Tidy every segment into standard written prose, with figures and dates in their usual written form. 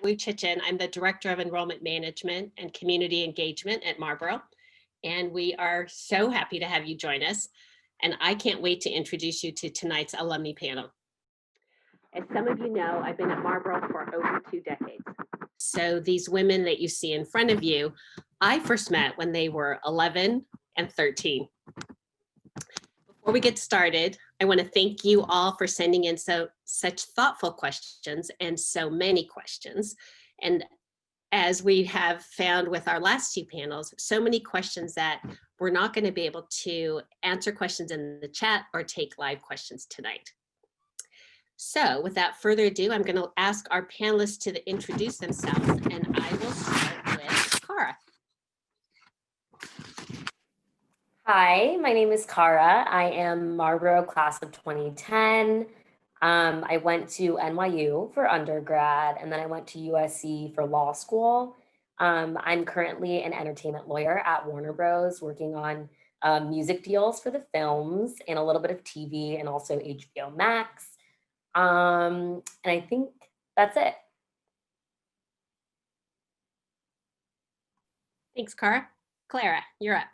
Jeanette Woo Chitjian. I'm the Director of Enrollment Management and Community Engagement at Marlborough, and we are so happy to have you join us. And I can't wait to introduce you to tonight's alumni panel. As some of you know, I've been at Marlborough for over 2 decades. So these women that you see in front of you, I first met when they were 11 and 13. Before we get started, I want to thank you all for sending in such thoughtful questions and so many questions. And as we have found with our last 2 panels, so many questions that we're not going to be able to answer questions in the chat or take live questions tonight. So without further ado, I'm going to ask our panelists to introduce themselves, and I will start with Cara. Hi, my name is Cara. I am Marlborough class of 2010. I went to NYU for undergrad, and then I went to USC for law school. I'm currently an entertainment lawyer at Warner Bros. Working on music deals for the films and a little bit of TV and also HBO Max. And I think that's it. Thanks, Cara. Clara, you're up.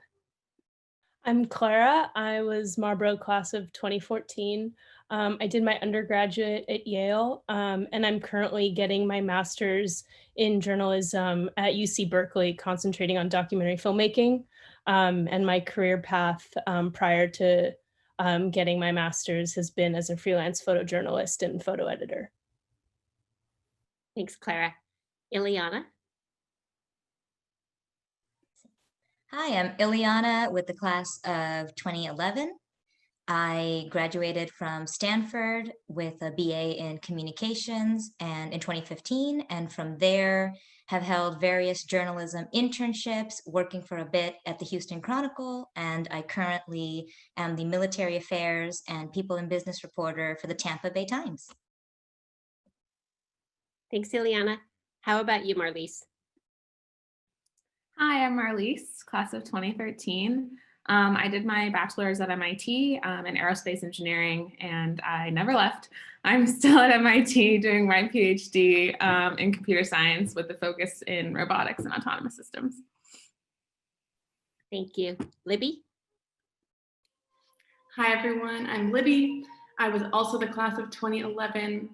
I'm Clara. I was Marlborough class of 2014. I did my undergraduate at Yale, and I'm currently getting my master's in journalism at UC Berkeley, concentrating on documentary filmmaking. And my career path prior to getting my master's has been as a freelance photojournalist and photo editor. Thanks, Clara. Ileana? Hi, I'm Ileana with the class of 2011. I graduated from Stanford with a BA in communications and in 2015, and from there have held various journalism internships, working for a bit at the Houston Chronicle, and I currently am the military affairs and people in business reporter for the Tampa Bay Times. Thanks, Ileana. How about you, Marlise? Hi, I'm Marlise, class of 2013. I did my bachelor's at MIT in aerospace engineering, and I never left. I'm still at MIT doing my PhD in computer science with the focus in robotics and autonomous systems. Thank you. Libby? Hi, everyone. I'm Libby. I was also the class of 2011.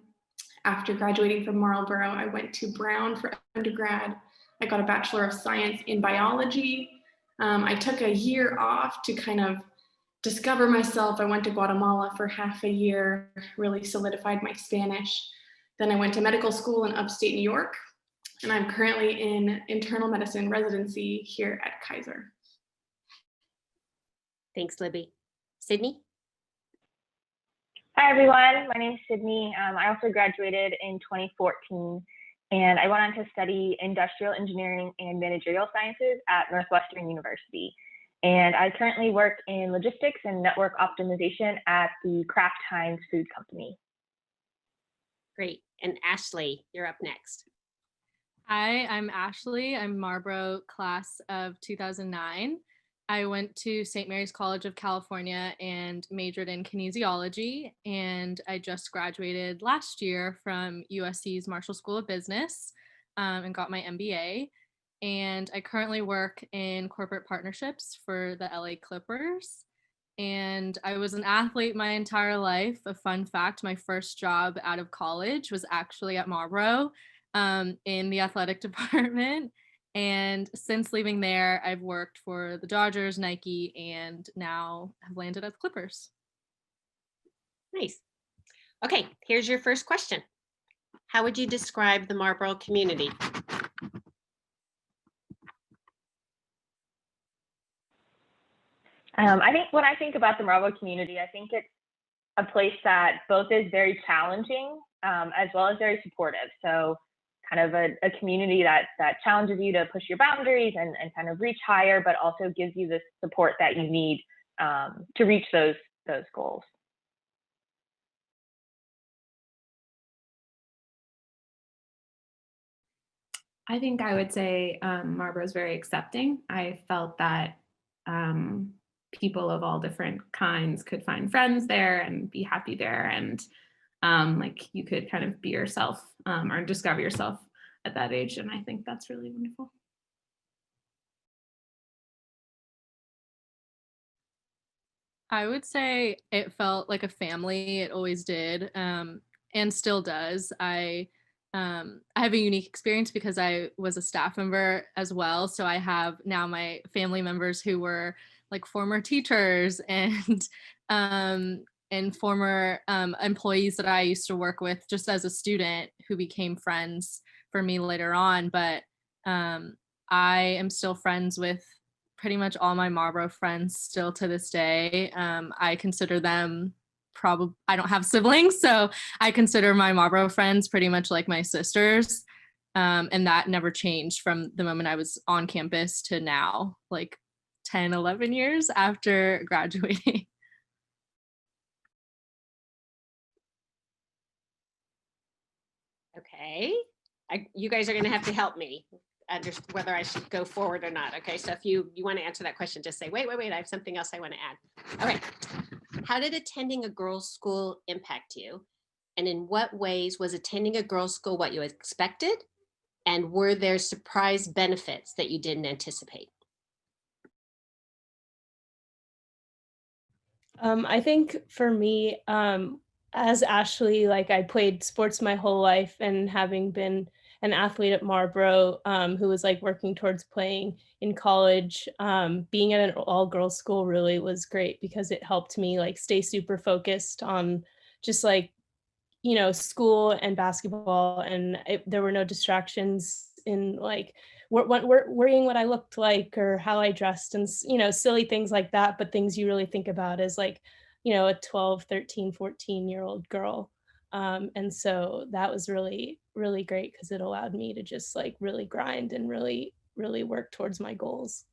After graduating from Marlborough, I went to Brown for undergrad. I got a Bachelor of Science in biology. I took a year off to kind of discover myself. I went to Guatemala for half a year, really solidified my Spanish. Then I went to medical school in upstate New York, and I'm currently in internal medicine residency here at Kaiser. Thanks, Libby. Sydney? Hi, everyone. My name is Sydney. I also graduated in 2014. And I went on to study industrial engineering and managerial sciences at Northwestern University. And I currently work in logistics and network optimization at the Kraft Heinz food company. Great. And Ashley, you're up next. Hi, I'm Ashley. I'm Marlborough class of 2009. I went to St. Mary's College of California and majored in kinesiology, and I just graduated last year from USC's Marshall School of Business and got my MBA. And I currently work in corporate partnerships for the LA Clippers. And I was an athlete my entire life. A fun fact, my first job out of college was actually at Marlborough in the athletic department. And since leaving there, I've worked for the Dodgers, Nike, and now have landed at the Clippers. Nice. Okay, here's your first question. How would you describe the Marlborough community? I think when I think about the Marlborough community, I think it's a place that both is very challenging as well as very supportive. So kind of a community that challenges you to push your boundaries and kind of reach higher, but also gives you the support that you need to reach those goals. I think I would say Marlborough is very accepting. I felt that people of all different kinds could find friends there and be happy there, and like you could kind of be yourself or discover yourself at that age. And I think that's really wonderful. I would say it felt like a family. It always did, and still does. I have a unique experience because I was a staff member as well. So I have now my family members who were like former teachers and former employees that I used to work with just as a student who became friends for me later on. But I am still friends with pretty much all my Marlborough friends still to this day. I consider them I don't have siblings, so I consider my Marlborough friends pretty much like my sisters. And that never changed from the moment I was on campus to now, like 10, 11 years after graduating. Okay, you guys are going to have to help me understand whether I should go forward or not. Okay, so if you want to answer that question, just say, wait, I have something else I want to add. Okay, how did attending a girls' school impact you? And in what ways was attending a girls' school what you expected? And were there surprise benefits that you didn't anticipate? I think for me, as Ashley, like I played sports my whole life, and having been an athlete at Marlborough, who was like working towards playing in college, being at an all-girls school really was great because it helped me like stay super focused on just like, you know, school and basketball, and there were no distractions in like worrying what I looked like or how I dressed, and you know, silly things like that, but things you really think about as like, you know, a 12, 13, 14-year-old girl. And so that was really, really great because it allowed me to just like really grind and really, really work towards my goals.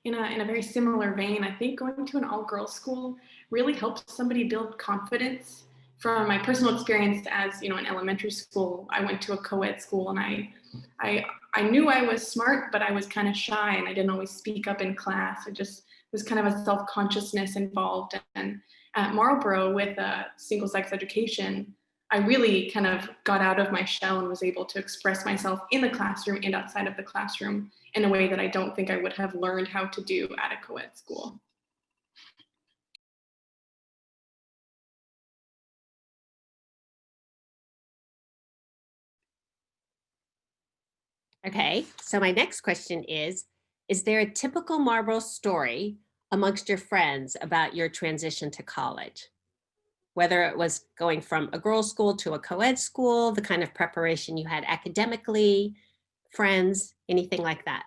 In a very similar vein, I think going to an all-girls school really helps somebody build confidence. From my personal experience as, you know, in elementary school, I went to a co-ed school, and I knew I was smart, but I was kind of shy and I didn't always speak up in class. It just was kind of a self-consciousness involved. And at Marlborough, with single-sex education, I really kind of got out of my shell and was able to express myself in the classroom and outside of the classroom in a way that I don't think I would have learned how to do at a co-ed school. Okay, so my next question is there a typical Marlborough story amongst your friends about your transition to college? Whether it was going from a girls' school to a co-ed school, the kind of preparation you had academically, friends, anything like that?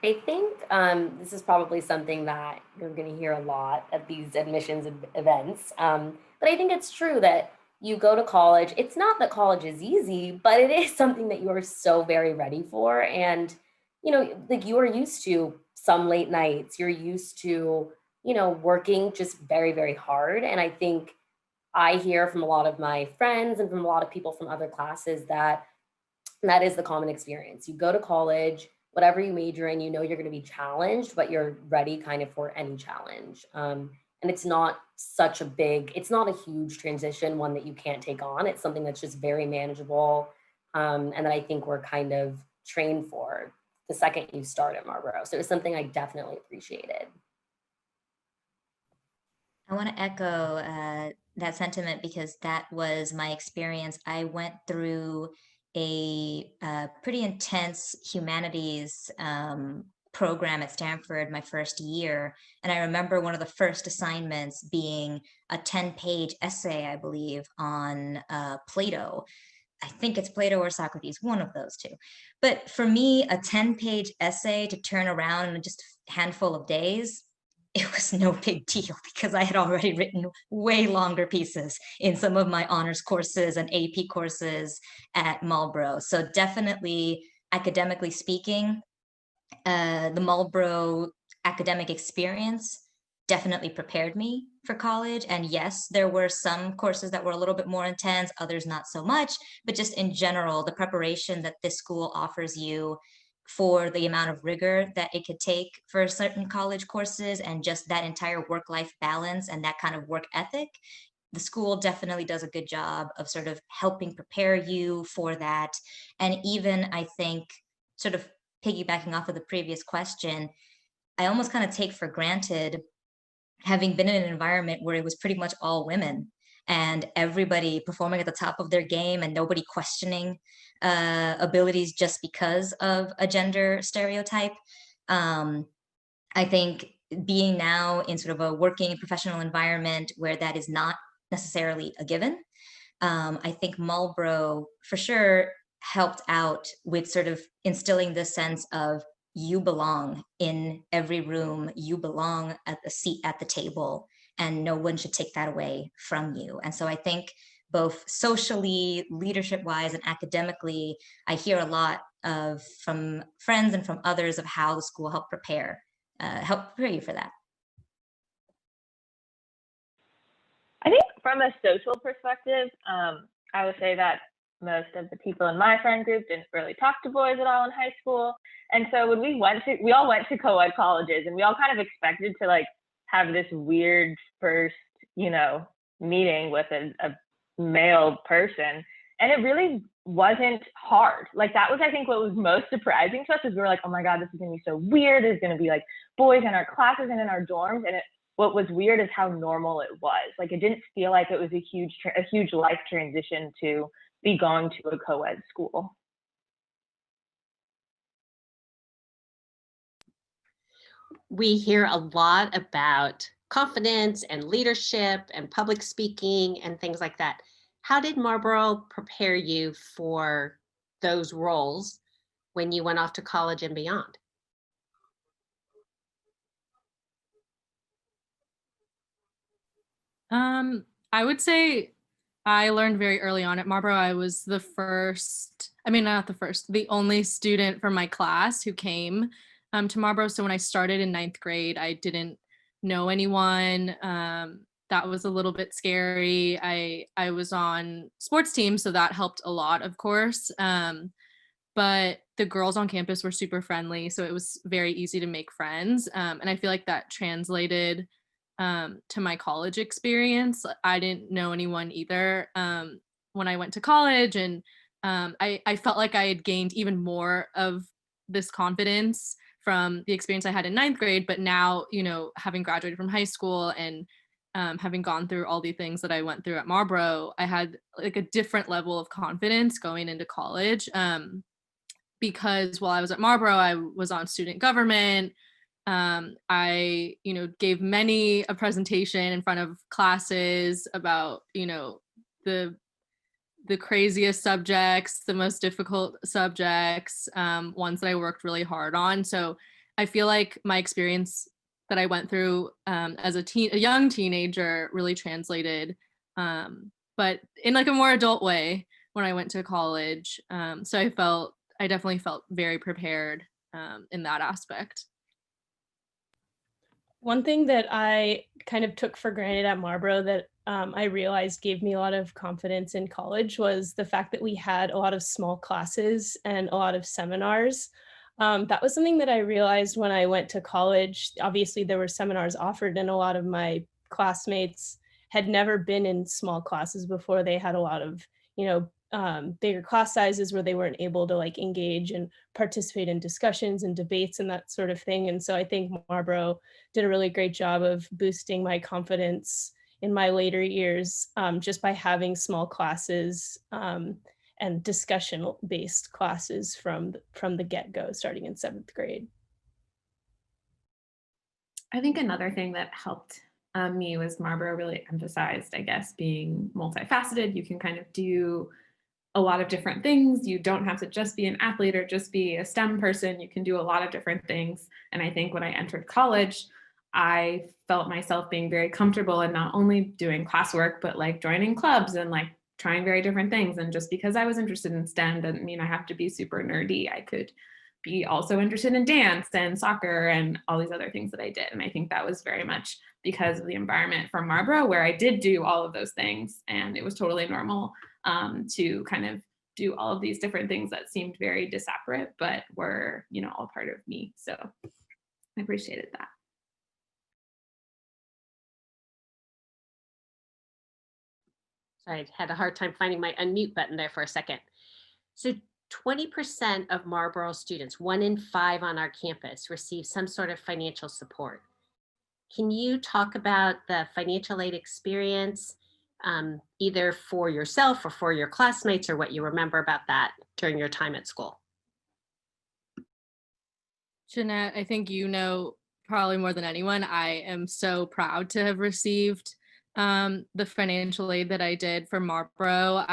I think this is probably something that you're going to hear a lot at these admissions events. But I think it's true that you go to college. It's not that college is easy, but it is something that you are so very ready for. And, you know, like you are used to some late nights, you're used to, you know, working just very, very hard. And I think I hear from a lot of my friends and from a lot of people from other classes that that is the common experience. You go to college, whatever you major in, you know you're going to be challenged, but you're ready kind of for any challenge. And it's not such a big, it's not a huge transition, one that you can't take on. It's something that's just very manageable, and that I think we're kind of trained for the second you start at Marlborough. So it was something I definitely appreciated. I want to echo that sentiment because that was my experience. I went through a pretty intense humanities program at Stanford my first year. And I remember one of the first assignments being a 10-page essay, I believe, on Plato. I think it's Plato or Socrates, one of those two. But for me, a 10-page essay to turn around in just a handful of days, it was no big deal because I had already written way longer pieces in some of my honors courses and AP courses at Marlborough. So definitely, academically speaking, the Marlborough academic experience definitely prepared me for college. And yes, there were some courses that were a little bit more intense, others not so much, but just in general, the preparation that this school offers you for the amount of rigor that it could take for certain college courses and just that entire work-life balance and that kind of work ethic, the school definitely does a good job of sort of helping prepare you for that. And even, I think, sort of piggybacking off of the previous question, I almost kind of take for granted having been in an environment where it was pretty much all women and everybody performing at the top of their game and nobody questioning abilities just because of a gender stereotype. I think being now in sort of a working professional environment where that is not necessarily a given, I think Marlborough for sure helped out with sort of instilling this sense of you belong in every room, you belong at the seat at the table, and no one should take that away from you. And so I think both socially, leadership-wise, and academically, I hear a lot of from friends and from others of how the school helped prepare you for that. I think from a social perspective, I would say that most of the people in my friend group didn't really talk to boys at all in high school. And so when we all went to co-ed colleges, and we all kind of expected to like have this weird first, meeting with a male person. And it really wasn't hard. Like that was, I think, what was most surprising to us is we were like, oh my God, this is gonna be so weird. There's gonna be like boys in our classes and in our dorms. And what was weird is how normal it was. Like it didn't feel like it was a huge life transition to be going to a co-ed school. We hear a lot about confidence and leadership and public speaking and things like that. How did Marlborough prepare you for those roles when you went off to college and beyond? I would say I learned very early on at Marlborough. I was the only student from my class who came to Marlborough. So when I started in 9th grade, I didn't know anyone. That was a little bit scary. I was on sports teams, so that helped a lot, of course. But the girls on campus were super friendly, so it was very easy to make friends. And I feel like that translated to my college experience. I didn't know anyone either when I went to college, and I felt like I had gained even more of this confidence from the experience I had in 9th grade. But now, having graduated from high school and having gone through all the things that I went through at Marlborough, I had like a different level of confidence going into college. Because while I was at Marlborough, I was on student government. I, gave many a presentation in front of classes about, the craziest subjects, the most difficult subjects, ones that I worked really hard on. So I feel like my experience that I went through as a young teenager really translated, but in like a more adult way when I went to college. So I definitely felt very prepared in that aspect. One thing that I kind of took for granted at Marlborough that I realized gave me a lot of confidence in college was the fact that we had a lot of small classes and a lot of seminars. That was something that I realized when I went to college. Obviously, there were seminars offered, and a lot of my classmates had never been in small classes before. They had a lot of, bigger class sizes where they weren't able to like engage and participate in discussions and debates and that sort of thing. And so I think Marlborough did a really great job of boosting my confidence in my later years, just by having small classes and discussion-based classes from the get-go, starting in 7th grade. I think another thing that helped me was Marlborough really emphasized, I guess, being multifaceted. You can kind of do a lot of different things. You don't have to just be an athlete or just be a STEM person. You can do a lot of different things. And I think when I entered college, I felt myself being very comfortable in not only doing classwork, but like joining clubs and like trying very different things. And just because I was interested in STEM doesn't mean I have to be super nerdy. I could be also interested in dance and soccer and all these other things that I did. And I think that was very much because of the environment from Marlborough, where I did do all of those things. And it was totally normal to kind of do all of these different things that seemed very disparate, but were, you know, all part of me. So I appreciated that. I had a hard time finding my unmute button there for a second. So 20% of Marlborough students, 1 in 5 on our campus, receive some sort of financial support. Can you talk about the financial aid experience, either for yourself or for your classmates, or what you remember about that during your time at school? Jeanette, I think you know probably more than anyone, I am so proud to have received the financial aid that I did for Marlborough.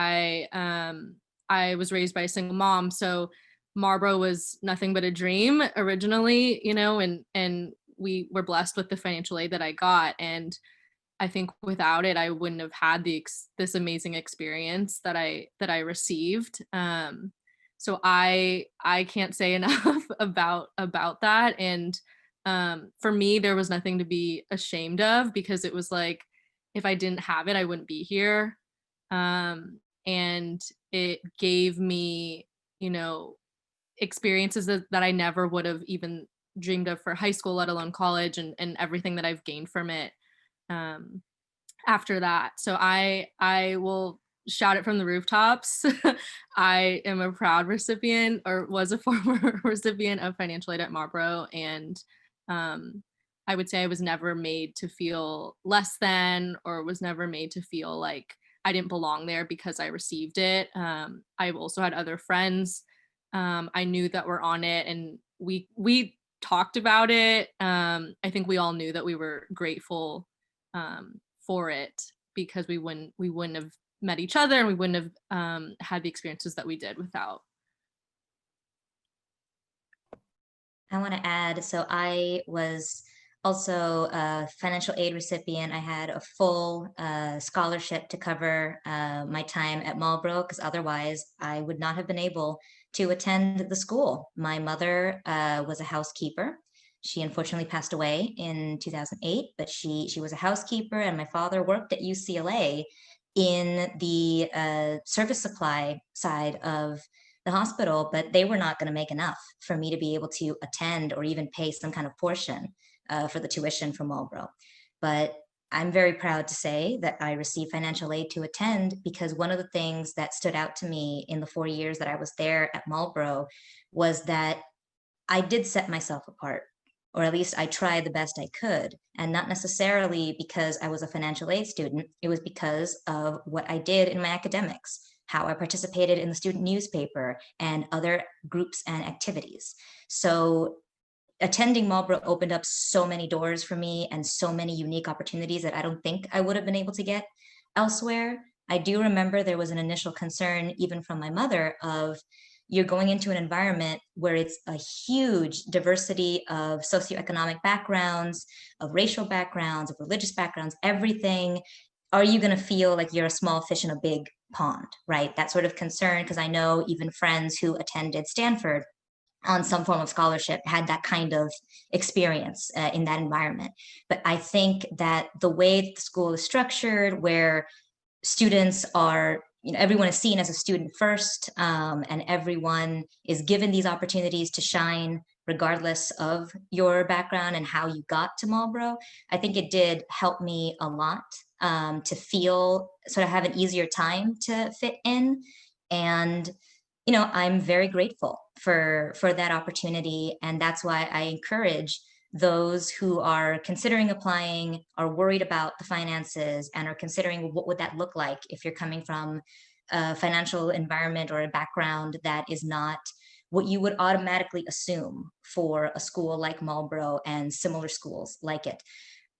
I was raised by a single mom, so Marlborough was nothing but a dream originally, you know, and we were blessed with the financial aid that I got. And I think without it, I wouldn't have had this amazing experience that I received. So I can't say enough about that. And for me, there was nothing to be ashamed of, because it was like, if I didn't have it, I wouldn't be here. And it gave me, you know, experiences that I never would have even dreamed of for high school, let alone college, and everything that I've gained from it after that. So I will shout it from the rooftops. I am a proud recipient, or was a former recipient, of financial aid at Marlborough. And I would say I was never made to feel less than, or was never made to feel like I didn't belong there because I received it. I've also had other friends I knew that were on it, and we talked about it. I think we all knew that we were grateful for it, because we wouldn't have met each other, and we wouldn't have had the experiences that we did without. I want to add, so I was also a financial aid recipient. I had a full scholarship to cover my time at Marlborough, because otherwise I would not have been able to attend the school. My mother was a housekeeper. She unfortunately passed away in 2008, but she was a housekeeper, and my father worked at UCLA in the service supply side of the hospital, but they were not going to make enough for me to be able to attend or even pay some kind of portion for the tuition from Marlborough. But I'm very proud to say that I received financial aid to attend, because one of the things that stood out to me in the 4 years that I was there at Marlborough was that I did set myself apart, or at least I tried the best I could. And not necessarily because I was a financial aid student, it was because of what I did in my academics, how I participated in the student newspaper and other groups and activities. So attending Marlborough opened up so many doors for me, and so many unique opportunities that I don't think I would have been able to get elsewhere. I do remember there was an initial concern, even from my mother, of you're going into an environment where it's a huge diversity of socioeconomic backgrounds, of racial backgrounds, of religious backgrounds, everything. Are you going to feel like you're a small fish in a big pond, right? That sort of concern, because I know even friends who attended Stanford on some form of scholarship had that kind of experience in that environment. But I think that the way that the school is structured, where students are, you know, everyone is seen as a student first, and everyone is given these opportunities to shine regardless of your background and how you got to Marlborough. I think it did help me a lot to feel, sort of have an easier time to fit in. And you know, I'm very grateful for that opportunity. And that's why I encourage those who are considering applying, are worried about the finances, and are considering what would that look like if you're coming from a financial environment or a background that is not what you would automatically assume for a school like Marlborough and similar schools like it.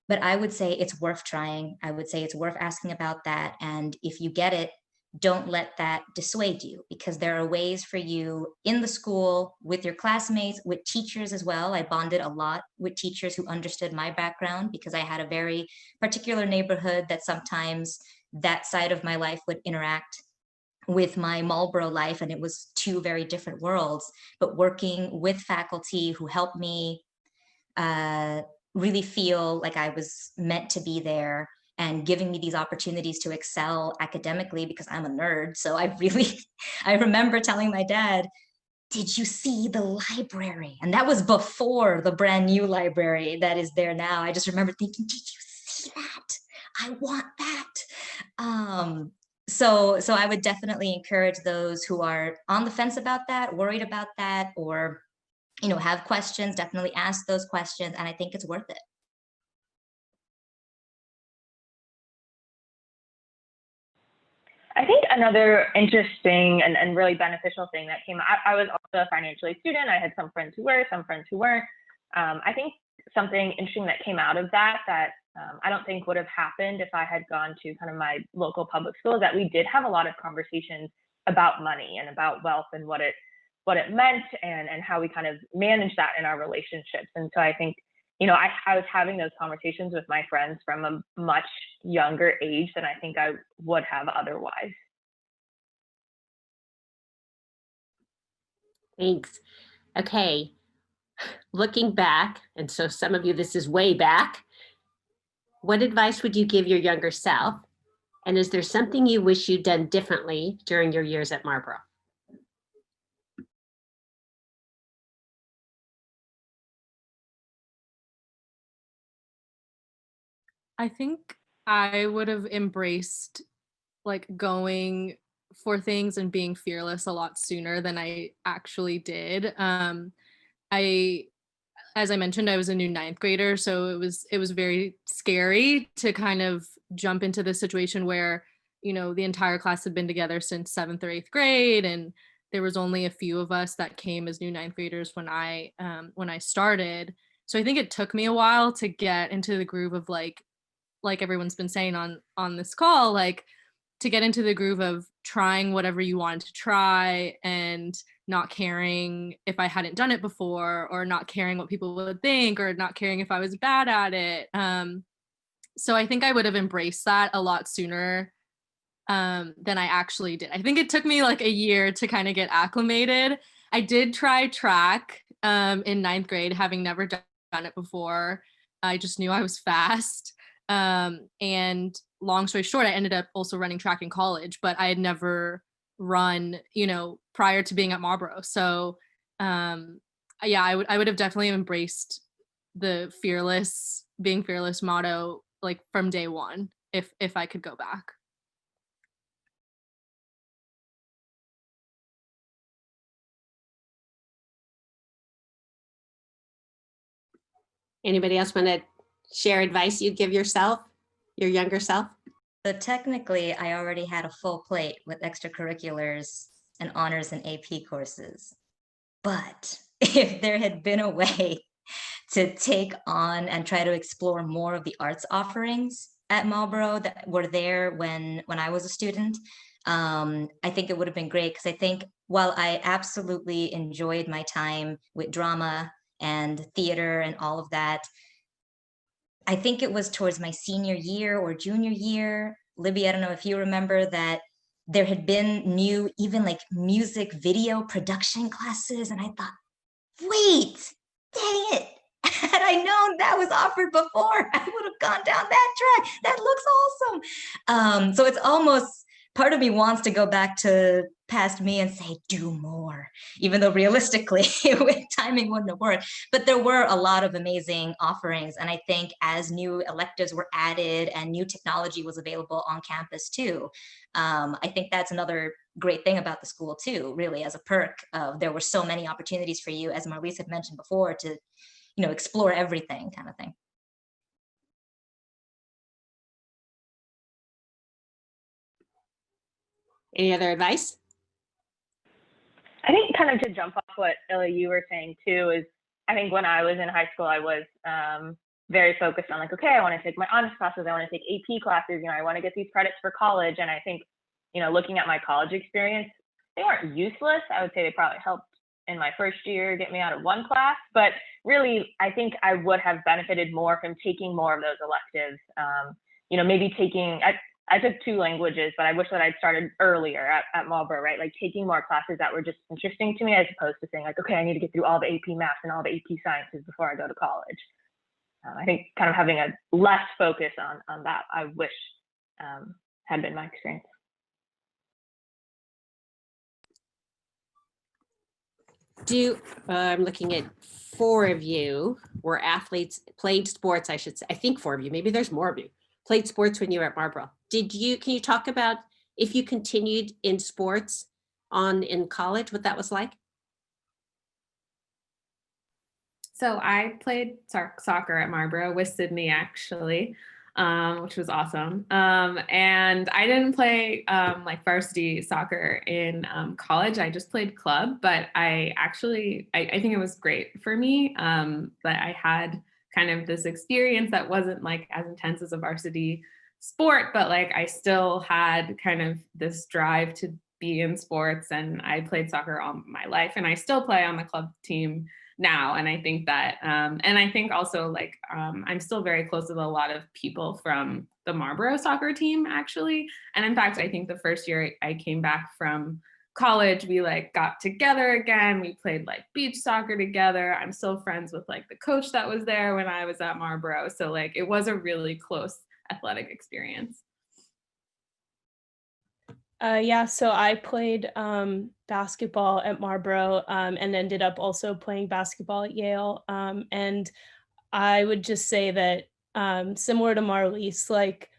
But I would say it's worth trying. I would say it's worth asking about that. And if you get it, don't let that dissuade you, because there are ways for you in the school, with your classmates, with teachers as well. I bonded a lot with teachers who understood my background, because I had a very particular neighborhood that sometimes that side of my life would interact with my Marlborough life, and it was two very different worlds. But working with faculty who helped me really feel like I was meant to be there, and giving me these opportunities to excel academically because I'm a nerd. So I remember telling my dad, did you see the library? And that was before the brand new library that is there now. I just remember thinking, did you see that? I want that. So I would definitely encourage those who are on the fence about that, worried about that, or have questions, definitely ask those questions. And I think it's worth it. I think another interesting and really beneficial thing that came out, I was also a financial aid student. I had some friends who were, some friends who weren't. I think something interesting that came out of that I don't think would have happened if I had gone to kind of my local public school is that we did have a lot of conversations about money and about wealth and what it meant and how we kind of manage that in our relationships. And so I think, I was having those conversations with my friends from a much younger age than I think I would have otherwise. Thanks. Okay, looking back, and so some of you, this is way back, what advice would you give your younger self? And is there something you wish you'd done differently during your years at Marlborough? I think I would have embraced like going for things and being fearless a lot sooner than I actually did. I, as I mentioned, I was a new ninth grader, so it was very scary to kind of jump into this situation where, the entire class had been together since 7th or 8th grade, and there was only a few of us that came as new ninth graders when I started. So I think it took me a while to get into the groove of like everyone's been saying on this call, like to get into the groove of trying whatever you wanted to try and not caring if I hadn't done it before, or not caring what people would think, or not caring if I was bad at it. So I think I would have embraced that a lot sooner than I actually did. I think it took me like a year to kind of get acclimated. I did try track in ninth grade, having never done it before. I just knew I was fast. And long story short, I ended up also running track in college, but I had never run, prior to being at Marlborough. So yeah, I would have definitely embraced the being fearless motto like from day one if I could go back. Anybody else want to share advice you'd give yourself, your younger self? So technically, I already had a full plate with extracurriculars and honors and AP courses. But if there had been a way to take on and try to explore more of the arts offerings at Marlborough that were there when I was a student, I think it would have been great, because I think while I absolutely enjoyed my time with drama and theater and all of that, I think it was towards my senior year or junior year, Libby, I don't know if you remember that there had been new, even like music video production classes. And I thought, wait, dang it. Had I known that was offered before, I would have gone down that track. That looks awesome. So it's almost, part of me wants to go back to past me and say, do more, even though realistically timing wouldn't have worked. But there were a lot of amazing offerings. And I think as new electives were added and new technology was available on campus too, I think that's another great thing about the school too, really, as a perk. There were so many opportunities for you, as Marlise had mentioned before, to explore everything kind of thing. Any other advice? I think kind of to jump off what Illy, you were saying too, is I think when I was in high school, I was very focused on like, okay, I want to take my honors classes, I want to take AP classes, I want to get these credits for college. And I think, looking at my college experience, they weren't useless. I would say they probably helped in my first year get me out of one class, but really, I think I would have benefited more from taking more of those electives. Maybe taking, I took 2 languages, but I wish that I'd started earlier at Marlborough, right? Like taking more classes that were just interesting to me, as opposed to saying like, okay, I need to get through all the AP math and all the AP sciences before I go to college. I think kind of having a less focus on that, I wish had been my experience. I'm looking at 4 of you were athletes, played sports, I should say. I think 4 of you, maybe there's more of you, played sports when you were at Marlborough. Can you talk about if you continued in sports in college, what that was like? So I played soccer at Marlborough with Sydney, actually, which was awesome. And I didn't play like varsity soccer in college. I just played club, but I think it was great for me. But I had kind of this experience that wasn't like as intense as a varsity sport, but like I still had kind of this drive to be in sports, and I played soccer all my life, and I still play on the club team now. And I think that, and I think also like, I'm still very close with a lot of people from the Marlborough soccer team, actually. And in fact, I think the first year I came back from college, we like got together again. We played like beach soccer together. I'm still friends with like the coach that was there when I was at Marlborough. So like, it was a really close athletic experience. Yeah, so I played basketball at Marlborough and ended up also playing basketball at Yale. And I would just say that similar to Marlise, like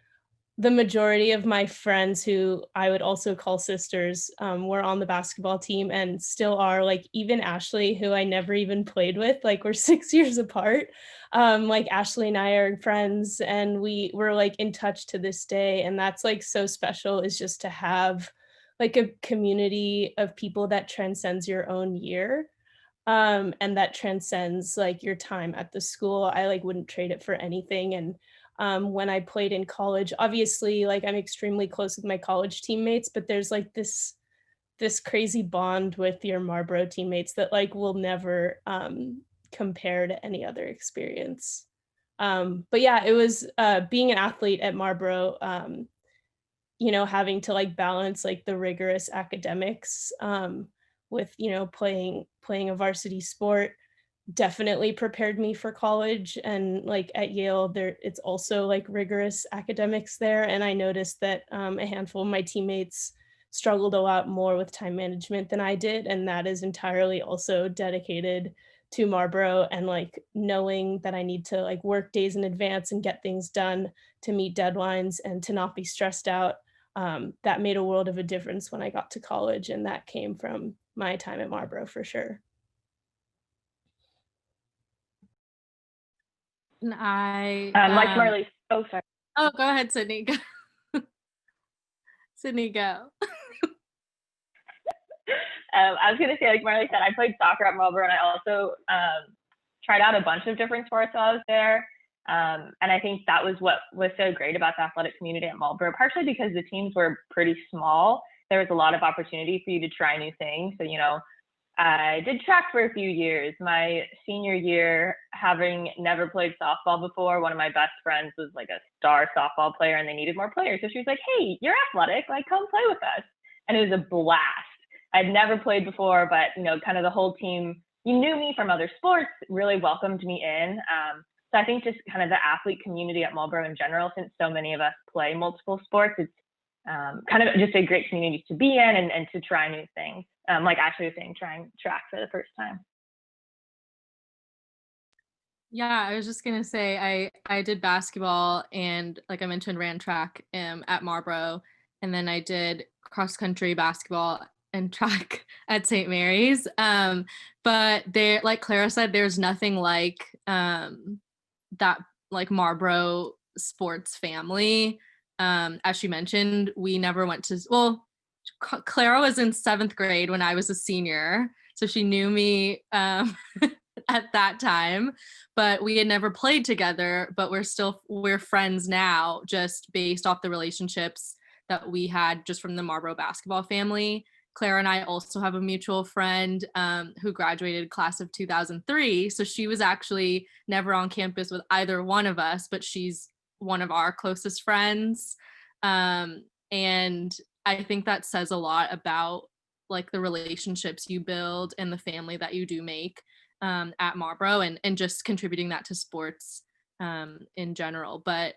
the majority of my friends who I would also call sisters were on the basketball team and still are. Like even Ashley, who I never even played with, like we're 6 years apart. Like Ashley and I are friends, and we were like in touch to this day. And that's like so special, is just to have like a community of people that transcends your own year. And that transcends like your time at the school. I like wouldn't trade it for anything. And when I played in college, obviously like I'm extremely close with my college teammates, but there's like this crazy bond with your Marlborough teammates that like will never compare to any other experience. But yeah, it was being an athlete at Marlborough, you know, having to like balance like the rigorous academics with, you know, playing a varsity sport definitely prepared me for college. And like at Yale, it's also like rigorous academics there. And I noticed that a handful of my teammates struggled a lot more with time management than I did. And that is entirely also dedicated to Marlborough, and like knowing that I need to like work days in advance and get things done to meet deadlines and to not be stressed out. That made a world of a difference when I got to college. And that came from my time at Marlborough for sure. And I Like Marlise. Oh, sorry. Oh, go ahead, Sydney. Sydney, go. I was gonna say, like Marlise said, I played soccer at Marlborough, and I also tried out a bunch of different sports while I was there. And I think that was what was so great about the athletic community at Marlborough, partially because the teams were pretty small. There was a lot of opportunity for you to try new things. So, you know, I did track for a few years. My senior year, having never played softball before, one of my best friends was like a star softball player, and they needed more players. So she was like, "Hey, you're athletic, like come play with us." And it was a blast. I'd never played before, but you know, kind of the whole team, you knew me from other sports, really welcomed me in. So I think just kind of the athlete community at Marlborough in general, since so many of us play multiple sports, it's kind of just a great community to be in and to try new things. Like Ashley was saying, trying track for the first time. Yeah, I was just gonna say I did basketball, and like I mentioned, ran track at Marlborough, and then I did cross country basketball and track at St. Mary's. But there, like Clara said, there's nothing like that like Marlborough sports family. As she mentioned, we never went to, well, Clara was in 7th grade when I was a senior, so she knew me at that time, but we had never played together. But we're friends now, just based off the relationships that we had just from the Marlborough basketball family. Clara and I also have a mutual friend who graduated class of 2003. So she was actually never on campus with either one of us, but she's one of our closest friends. And I think that says a lot about like the relationships you build and the family that you do make at Marlborough, and just contributing that to sports in general. But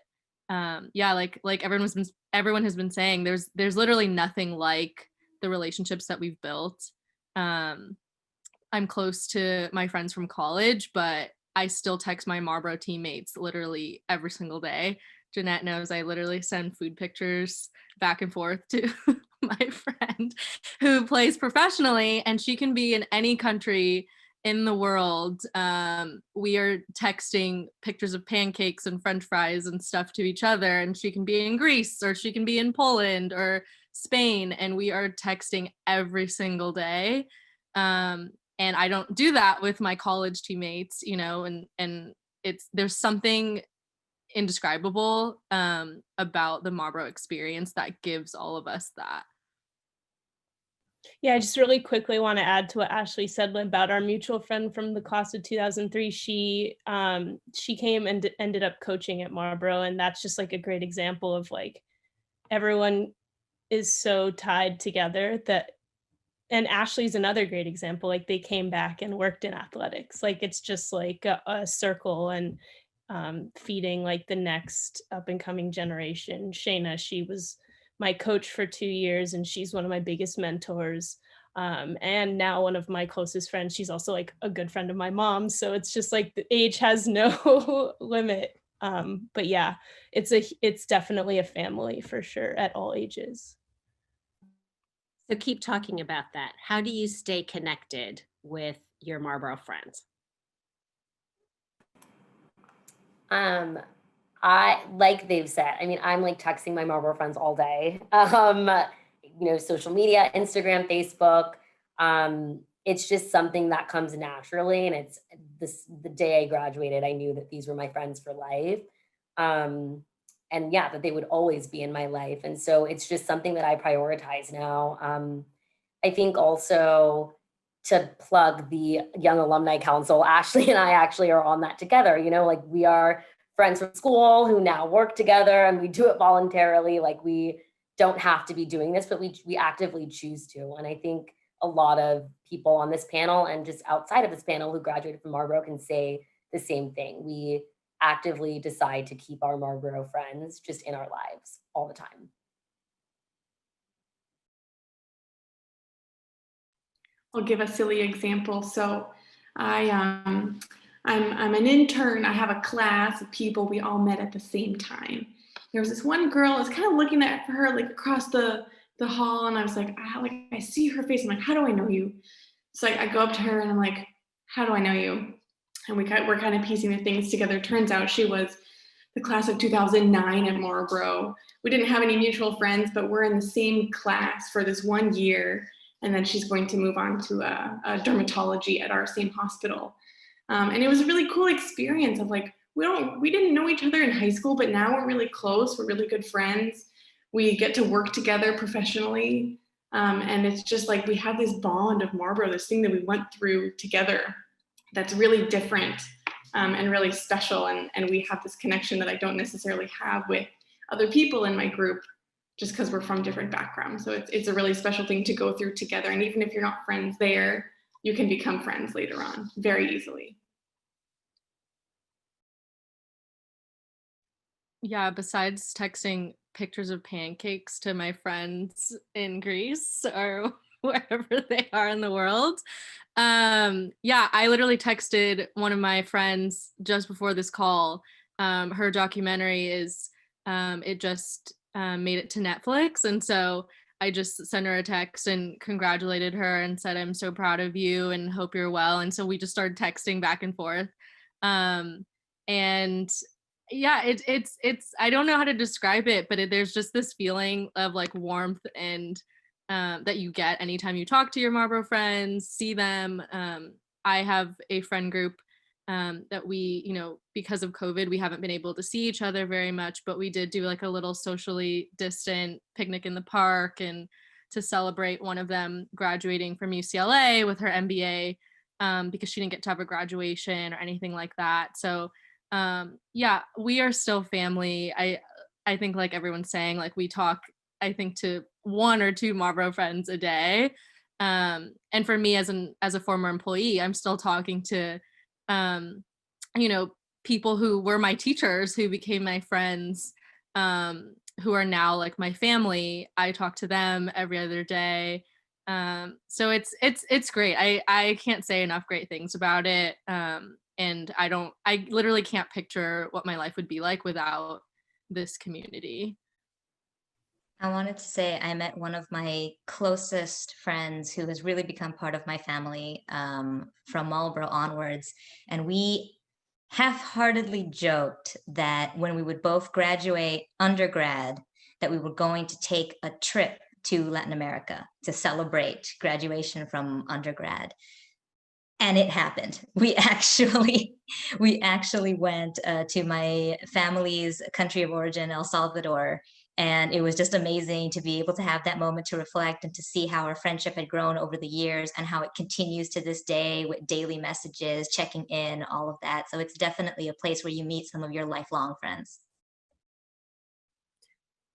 yeah, like everyone has been saying, there's literally nothing like the relationships that we've built. I'm close to my friends from college, but I still text my Marlborough teammates literally every single day. Jeanette knows I literally send food pictures back and forth to my friend who plays professionally, and she can be in any country in the world. We are texting pictures of pancakes and French fries and stuff to each other, and she can be in Greece or she can be in Poland or Spain, and we are texting every single day. And I don't do that with my college teammates, and there's something indescribable about the Marlborough experience that gives all of us that. Yeah, I just really quickly want to add to what Ashley said about our mutual friend from the class of 2003. She came and ended up coaching at Marlborough, and that's just like a great example of like everyone is so tied together that. And Ashley's another great example. Like they came back and worked in athletics. Like it's just like a circle, and feeding like the next up and coming generation. Shayna, she was my coach for 2 years, and she's one of my biggest mentors. And now one of my closest friends. She's also like a good friend of my mom. So it's just like the age has no limit. But yeah, it's definitely a family for sure at all ages. So keep talking about that. How do you stay connected with your Marlborough friends? I, like they've said, I mean, I'm like texting my Marlborough friends all day. Social media, Instagram, Facebook. It's just something that comes naturally. And it's the day I graduated, I knew that these were my friends for life. And yeah, that they would always be in my life. And so it's just something that I prioritize now. I think also to plug the Young Alumni Council, Ashley and I actually are on that together. Like we are friends from school who now work together, and we do it voluntarily. Like we don't have to be doing this, but we actively choose to. And I think a lot of people on this panel and just outside of this panel who graduated from Marlborough can say the same thing. We actively decide to keep our Marlborough friends just in our lives all the time. I'll give a silly example. So I'm an intern. I have a class of people. We all met at the same time. There was this one girl. I was kind of looking at her like across the hall, and I was like, I see her face. I'm like, how do I know you? So I go up to her and I'm like, how do I know you? And we're kind of piecing the things together. Turns out she was the class of 2009 at Marlborough. We didn't have any mutual friends, but we're in the same class for this 1 year. And then she's going to move on to a dermatology at our same hospital. And it was a really cool experience of like, we didn't know each other in high school, but now we're really close. We're really good friends. We get to work together professionally. And it's just like, we have this bond of Marlborough, this thing that we went through together that's really different and really special. And we have this connection that I don't necessarily have with other people in my group, just because we're from different backgrounds. So it's a really special thing to go through together. And even if you're not friends there, you can become friends later on very easily. Yeah, besides texting pictures of pancakes to my friends in Greece or wherever they are in the world. Yeah, I literally texted one of my friends just before this call. Her documentary it just made it to Netflix. And so I just sent her a text and congratulated her and said, I'm so proud of you and hope you're well. And so we just started texting back and forth. And yeah, it's I don't know how to describe it, but there's just this feeling of like warmth and that you get anytime you talk to your Marlborough friends, see them. I have a friend group that we, because of COVID, we haven't been able to see each other very much, but we did do like a little socially distant picnic in the park and to celebrate one of them graduating from UCLA with her MBA because she didn't get to have a graduation or anything like that. So yeah, we are still family. I think like everyone's saying, like we talk, I think to 1 or 2 Marlborough friends a day. And for me as a former employee, I'm still talking to, people who were my teachers, who became my friends, who are now like my family. I talk to them every other day. So it's great. I can't say enough great things about it. And I literally can't picture what my life would be like without this community. I wanted to say I met one of my closest friends who has really become part of my family from Marlborough onwards. And we half-heartedly joked that when we would both graduate undergrad, that we were going to take a trip to Latin America to celebrate graduation from undergrad. And it happened. We actually went to my family's country of origin, El Salvador, and it was just amazing to be able to have that moment to reflect and to see how our friendship had grown over the years and how it continues to this day with daily messages, checking in, all of that. So it's definitely a place where you meet some of your lifelong friends.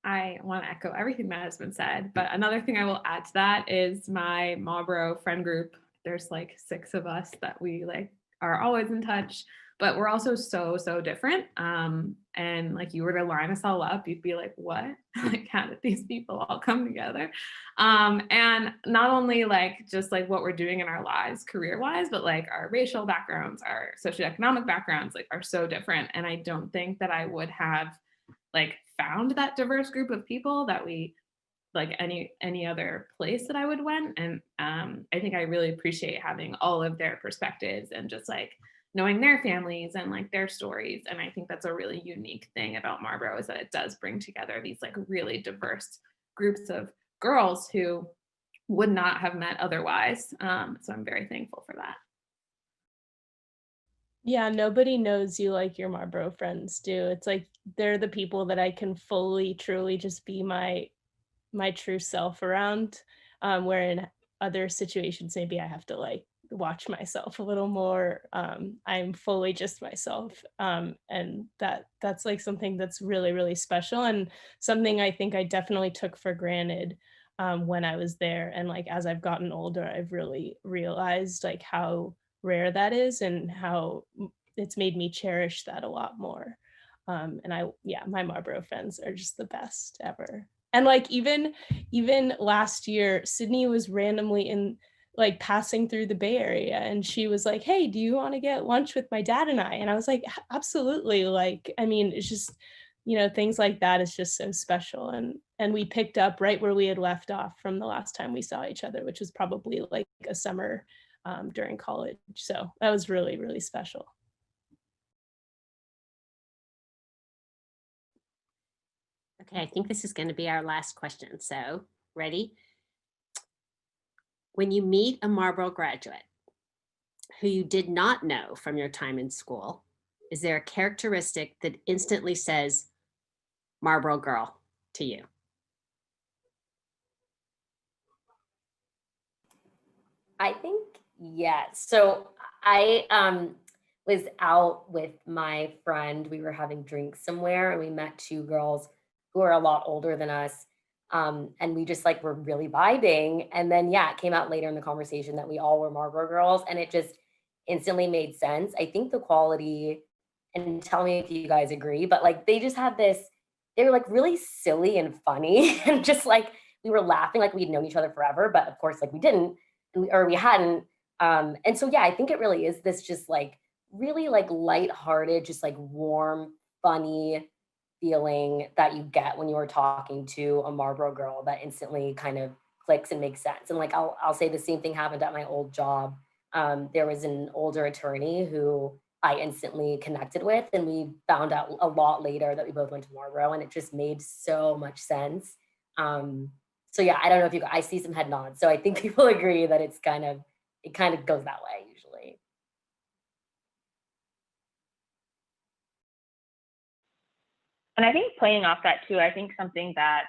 I want to echo everything that has been said, but another thing I will add to that is my Marlborough friend group. There's like 6 of us that we like are always in touch, but we're also so different. And like you were to line us all up, you'd be like, what? Like, how did these people all come together? And not only like just like what we're doing in our lives career-wise, but like our racial backgrounds, our socioeconomic backgrounds, like are so different. And I don't think that I would have like found that diverse group of people that we like any other place that I would went. And I think I really appreciate having all of their perspectives and just like knowing their families and like their stories. And I think that's a really unique thing about Marlborough, is that it does bring together these like really diverse groups of girls who would not have met otherwise. So I'm very thankful for that. Yeah, nobody knows you like your Marlborough friends do. It's like they're the people that I can fully, truly just be my true self around, where in other situations maybe I have to like watch myself a little more. I'm fully just myself, and that's like something that's really, really special, and something I think I definitely took for granted when I was there. And like as I've gotten older, I've really realized like how rare that is and how it's made me cherish that a lot more. And my Marlborough friends are just the best ever. And like even last year, Sydney was randomly in like passing through the Bay Area, and she was like, hey, do you want to get lunch with my dad and I? And I was like, absolutely. Like, I mean, it's just, things like that is just so special. And we picked up right where we had left off from the last time we saw each other, which was probably like a summer during college. So that was really, really special. Okay, I think this is going to be our last question. So, ready? When you meet a Marlborough graduate who you did not know from your time in school, is there a characteristic that instantly says Marlborough girl to you? I think yes. So I was out with my friend. We were having drinks somewhere, and we met 2 girls who are a lot older than us. And we just like were really vibing. And then it came out later in the conversation that we all were Marlboro girls, and it just instantly made sense. I think the quality, and tell me if you guys agree, but like they just had this, they were like really silly and funny, and just like we were laughing like we'd known each other forever, but of course like we didn't, or we hadn't. And so I think it really is this just like really like lighthearted, just like warm, funny feeling that you get when you are talking to a Marlboro girl that instantly kind of clicks and makes sense. And like I'll say the same thing happened at my old job. There was an older attorney who I instantly connected with, and we found out a lot later that we both went to Marlboro, and it just made so much sense. So I don't know if I see some head nods. So I think people agree that it kind of goes that way usually. And I think playing off that too, I think something that,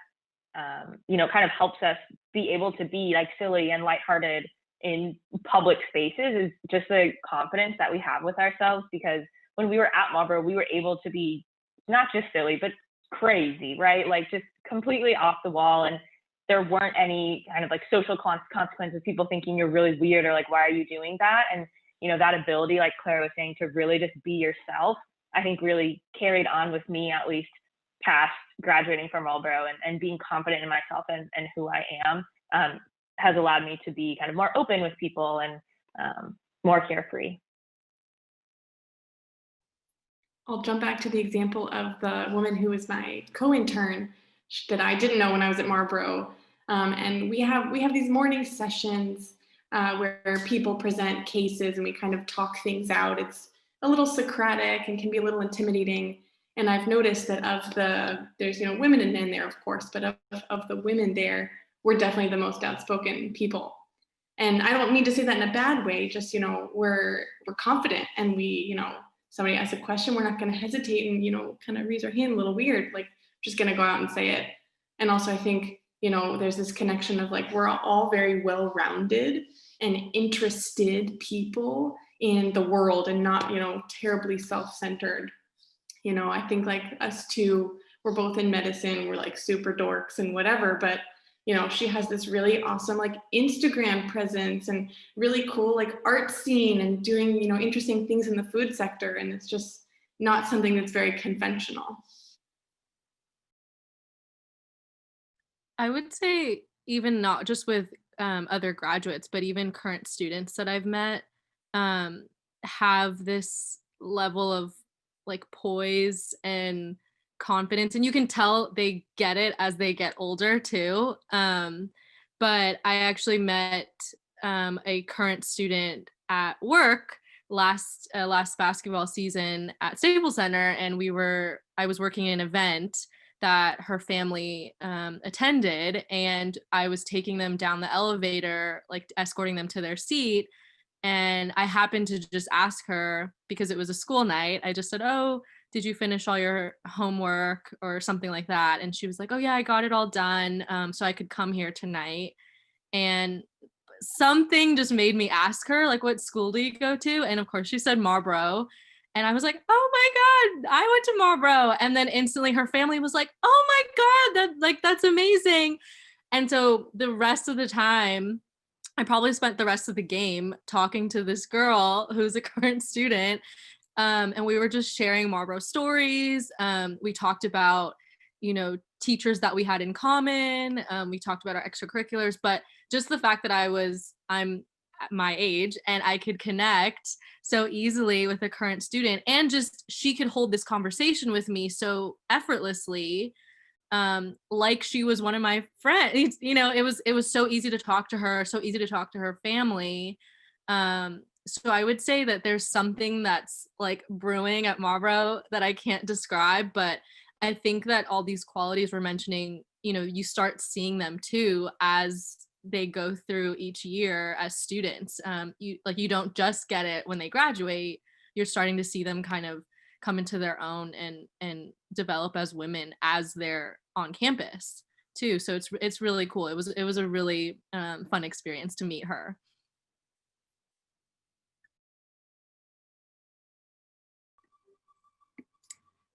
kind of helps us be able to be like silly and lighthearted in public spaces is just the confidence that we have with ourselves. Because when we were at Marlborough, we were able to be not just silly, but crazy, right? Like just completely off the wall. And there weren't any kind of like social consequences, people thinking you're really weird or like, why are you doing that? And, that ability, like Claire was saying, to really just be yourself, I think really carried on with me, at least past graduating from Marlborough, and being confident in myself and who I am has allowed me to be kind of more open with people and more carefree. I'll jump back to the example of the woman who was my co-intern that I didn't know when I was at Marlborough. And we have these morning sessions where people present cases and we kind of talk things out. It's a little Socratic and can be a little intimidating. And I've noticed that there's women and men there, of course, but of the women there, we're definitely the most outspoken people. And I don't mean to say that in a bad way, just, we're confident, and we, somebody asks a question, we're not going to hesitate and, kind of raise our hand a little weird, like just going to go out and say it. And also I think, there's this connection of like, we're all very well-rounded and interested people in the world and not, terribly self-centered. I think like us two, we're both in medicine, we're like super dorks and whatever, but she has this really awesome like Instagram presence and really cool like art scene and doing, interesting things in the food sector. And it's just not something that's very conventional. I would say even not just with other graduates, but even current students that I've met have this level of like poise and confidence, and you can tell they get it as they get older too. But I actually met a current student at work last basketball season at Staples Center, and I was working an event that her family attended, and I was taking them down the elevator, like escorting them to their seat. And I happened to just ask her, because it was a school night, I just said, "Oh, did you finish all your homework?" or something like that. And she was like, "Oh yeah, I got it all done. So I could come here tonight." And something just made me ask her, like, "What school do you go to?" And of course she said Marlborough. And I was like, "Oh my God, I went to Marlborough." And then instantly her family was like, "Oh my God, that's amazing." And so the rest of the time, I probably spent the rest of the game talking to this girl who's a current student. And we were just sharing Marlborough stories. We talked about, teachers that we had in common. We talked about our extracurriculars, but just the fact that I'm at my age and I could connect so easily with a current student, and just she could hold this conversation with me so effortlessly, like she was one of my friends. It was so easy to talk to her, so easy to talk to her family. So I would say that there's something that's like brewing at Marlborough that I can't describe, but I think that all these qualities we're mentioning, you start seeing them too as they go through each year as students. You don't just get it when they graduate. You're starting to see them kind of come into their own and develop as women as they're on campus too. So it's really cool. It was a really fun experience to meet her.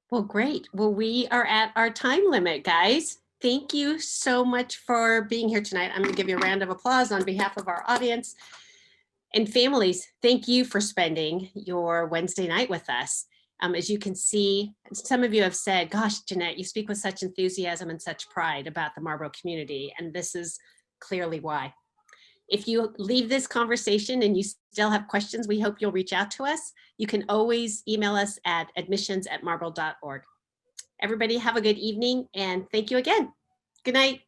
Well, great. Well, we are at our time limit, guys. Thank you so much for being here tonight. I'm going to give you a round of applause on behalf of our audience. And families, thank you for spending your Wednesday night with us. As you can see, some of you have said, "Gosh, Jeanette, you speak with such enthusiasm and such pride about the Marlborough community," and this is clearly why. If you leave this conversation and you still have questions, we hope you'll reach out to us. You can always email us at admissions@marlborough.org. Everybody have a good evening, and thank you again. Good night.